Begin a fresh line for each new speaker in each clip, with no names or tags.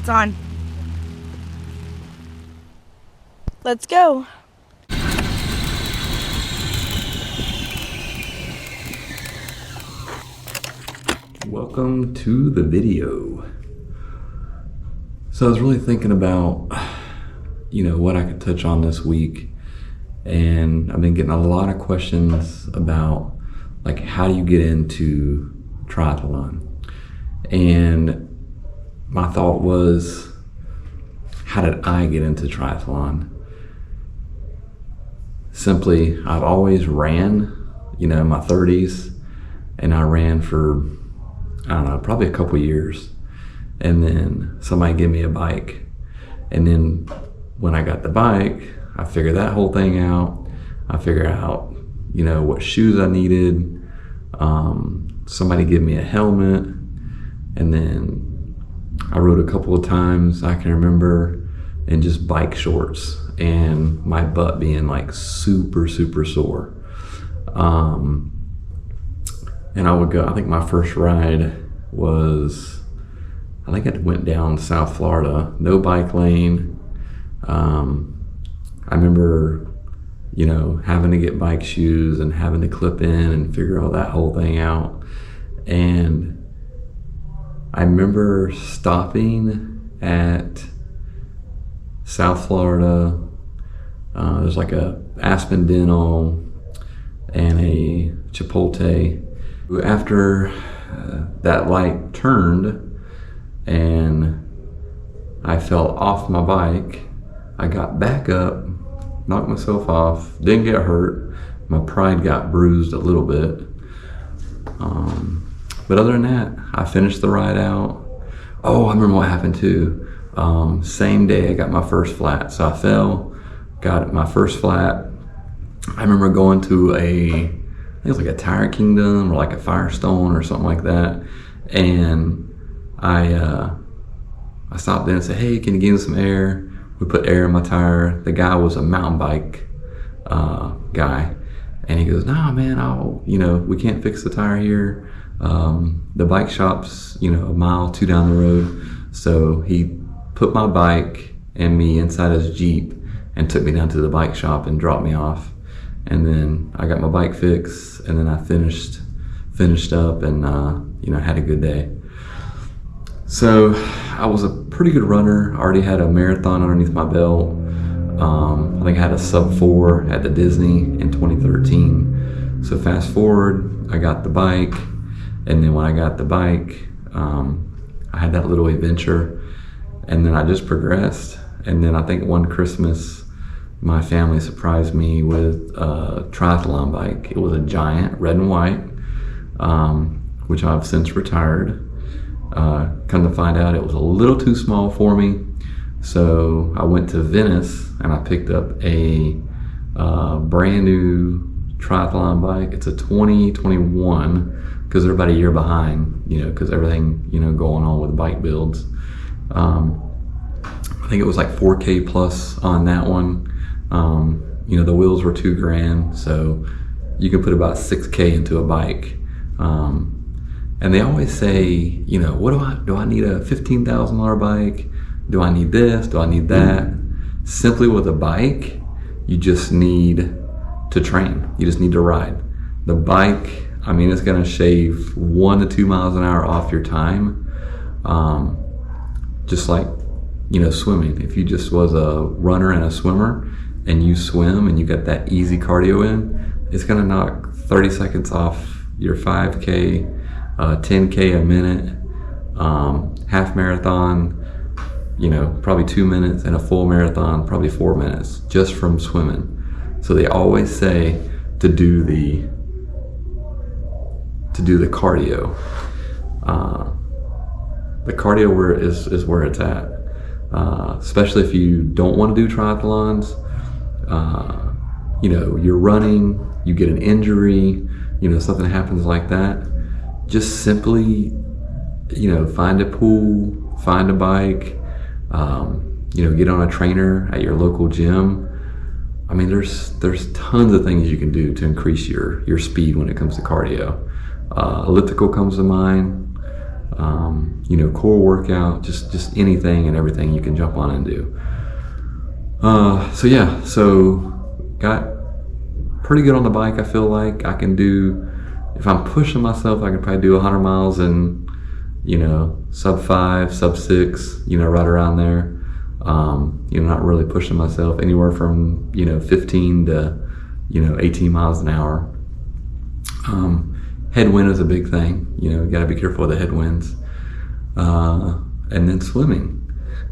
It's on. Let's go.
Welcome to the video. So I was really thinking about, what I could touch on this week. And I've been getting a lot of questions about, how do you get into triathlon? And my thought was, how did I get into triathlon? Simply, I've always ran, in my 30s, and I ran for, probably a couple years. And then somebody gave me a bike. And then when I got the bike, I figured that whole thing out. I figured out, what shoes I needed. Somebody gave me a helmet. And then I rode a couple of times, I can remember, in just bike shorts and my butt being super, super sore. And I would go, I think my first ride was, I went down to South Florida, no bike lane. I remember, having to get bike shoes and having to clip in and figure all that whole thing out. And I remember stopping at South Florida. There's a Aspen Dental and a Chipotle. After that light turned and I fell off my bike, I got back up, knocked myself off, didn't get hurt. My pride got bruised a little bit. But other than that, I finished the ride out. Oh, I remember what happened too. Same day I got my first flat. So I fell, got my first flat. I remember going to I think it was a Tire Kingdom or a Firestone or something like that. And I stopped in and said, hey, can you give me some air? We put air in my tire. The guy was a mountain bike guy. And he goes, nah, man, we can't fix the tire here. The bike shop's, a mile, 2 down the road. So he put my bike and me inside his Jeep and took me down to the bike shop and dropped me off. And then I got my bike fixed, and then I finished up and, had a good day. So I was a pretty good runner. I already had a marathon underneath my belt. I think I had a sub 4 at the Disney in 2013. So fast forward, I got the bike. And then when I got the bike, I had that little adventure, and then I just progressed. And then I think one Christmas, my family surprised me with a triathlon bike. It was a giant, red and white, which I've since retired. Come to find out, it was a little too small for me. So I went to Venice and I picked up a brand new triathlon bike. It's a 2021. Because they're about a year behind, because everything, going on with bike builds. I think it was 4K plus on that one. The wheels were $2,000, so you can put about 6K into a bike. And they always say, what do I need a $15,000 bike? Do I need this? Do I need that? Simply with a bike, you just need to train. You just need to ride. The bike, it's going to shave 1 to 2 miles an hour off your time. Just like, swimming. If you just was a runner and a swimmer and you swim and you got that easy cardio in, it's going to knock 30 seconds off your 5K, 10K a minute, half marathon, probably 2 minutes, and a full marathon, probably 4 minutes, just from swimming. So they always say to do the cardio. The cardio is where it's at. Especially if you don't want to do triathlons. You're running, you get an injury, something happens like that. Just simply, find a pool, find a bike, get on a trainer at your local gym. There's tons of things you can do to increase your speed when it comes to cardio. Elliptical comes to mind. core workout, just anything and everything you can jump on and do. So got pretty good on the bike. I feel like I can do, if I'm pushing myself, I can probably do 100 miles in, sub 5, sub 6, right around there. Not really pushing myself, anywhere from, 15 to, 18 miles an hour. Headwind is a big thing. You got to be careful of the headwinds. And then swimming.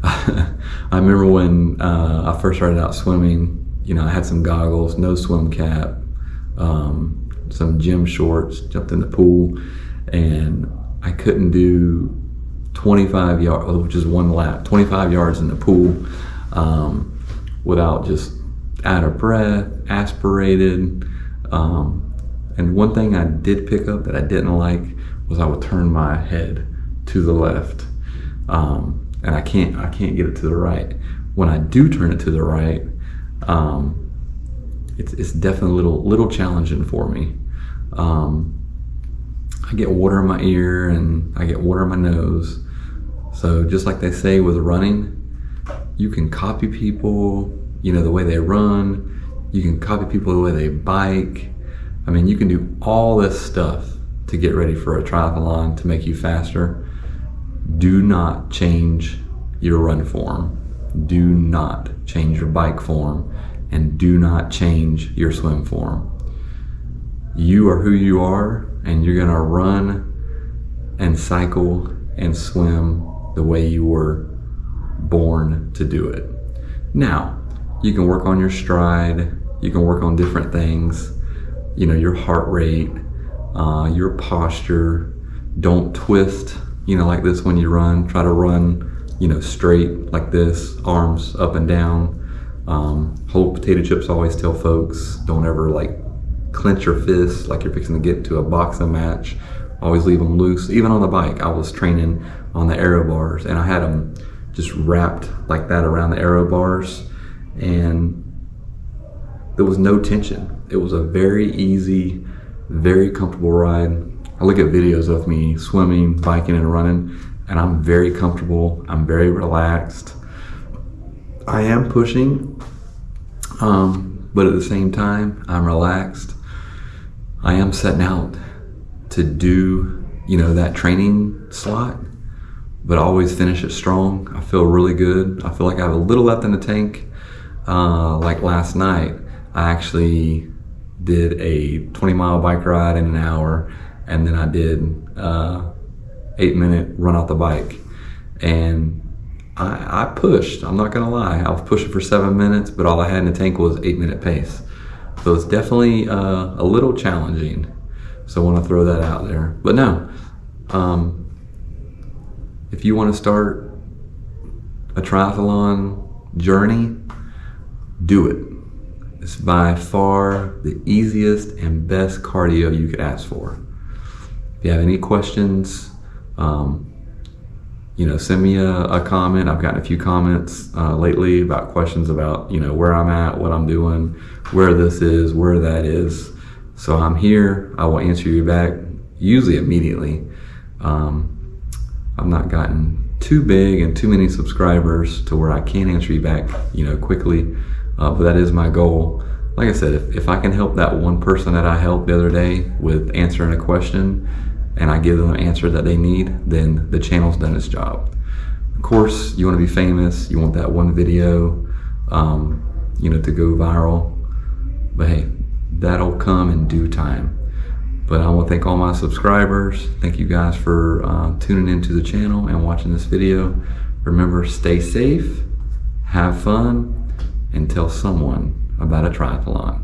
I remember when I first started out swimming, I had some goggles, no swim cap, some gym shorts, jumped in the pool, and I couldn't do 25 yards, which is one lap, 25 yards in the pool, without just out of breath, aspirated. And one thing I did pick up that I didn't like was I would turn my head to the left, and I can't get it to the right. When I do turn it to the right, it's definitely a little challenging for me. I get water in my ear and I get water in my nose. So just like they say with running, you can copy people, the way they run. You can copy people the way they bike. I mean, you can do all this stuff to get ready for a triathlon to make you faster. Do not change your run form. Do not change your bike form. And do not change your swim form. You are who you are, and you're gonna run and cycle and swim the way you were born to do it. Now, you can work on your stride, you can work on different things, your heart rate, your posture. Don't twist, like this when you run. Try to run, straight like this, arms up and down. Whole potato chips, always tell folks, don't ever clench your fists like you're fixing to get to a boxing match. Always leave them loose. Even on the bike, I was training on the aero bars and I had them just wrapped like that around the aero bars, and there was no tension. It was a very easy, very comfortable ride. I look at videos of me swimming, biking, and running, and I'm very comfortable. I'm very relaxed. I am pushing, but at the same time, I'm relaxed. I am setting out to do, that training slot, but always finish it strong. I feel really good. I feel like I have a little left in the tank. Like last night, I actually did a 20-mile bike ride in an hour, and then I did 8-minute run off the bike. And I pushed, I'm not gonna lie. I was pushing for 7 minutes, but all I had in the tank was 8-minute pace. So it's definitely a little challenging. So I wanna throw that out there. But no, if you wanna start a triathlon journey, do it. It's by far the easiest and best cardio you could ask for. If you have any questions, send me a comment. I've gotten a few comments lately about questions about, where I'm at, what I'm doing, where this is, where that is. So I'm here. I will answer you back, usually immediately. I've not gotten too big and too many subscribers to where I can answer you back, quickly. But that is my goal. Like I said, if I can help that one person that I helped the other day with answering a question, and I give them an answer that they need, then the channel's done its job. Of course, you want to be famous. You want that one video, to go viral. But hey, that'll come in due time. But I want to thank all my subscribers. Thank you guys for tuning into the channel and watching this video. Remember, stay safe, have fun, and tell someone about a triathlon.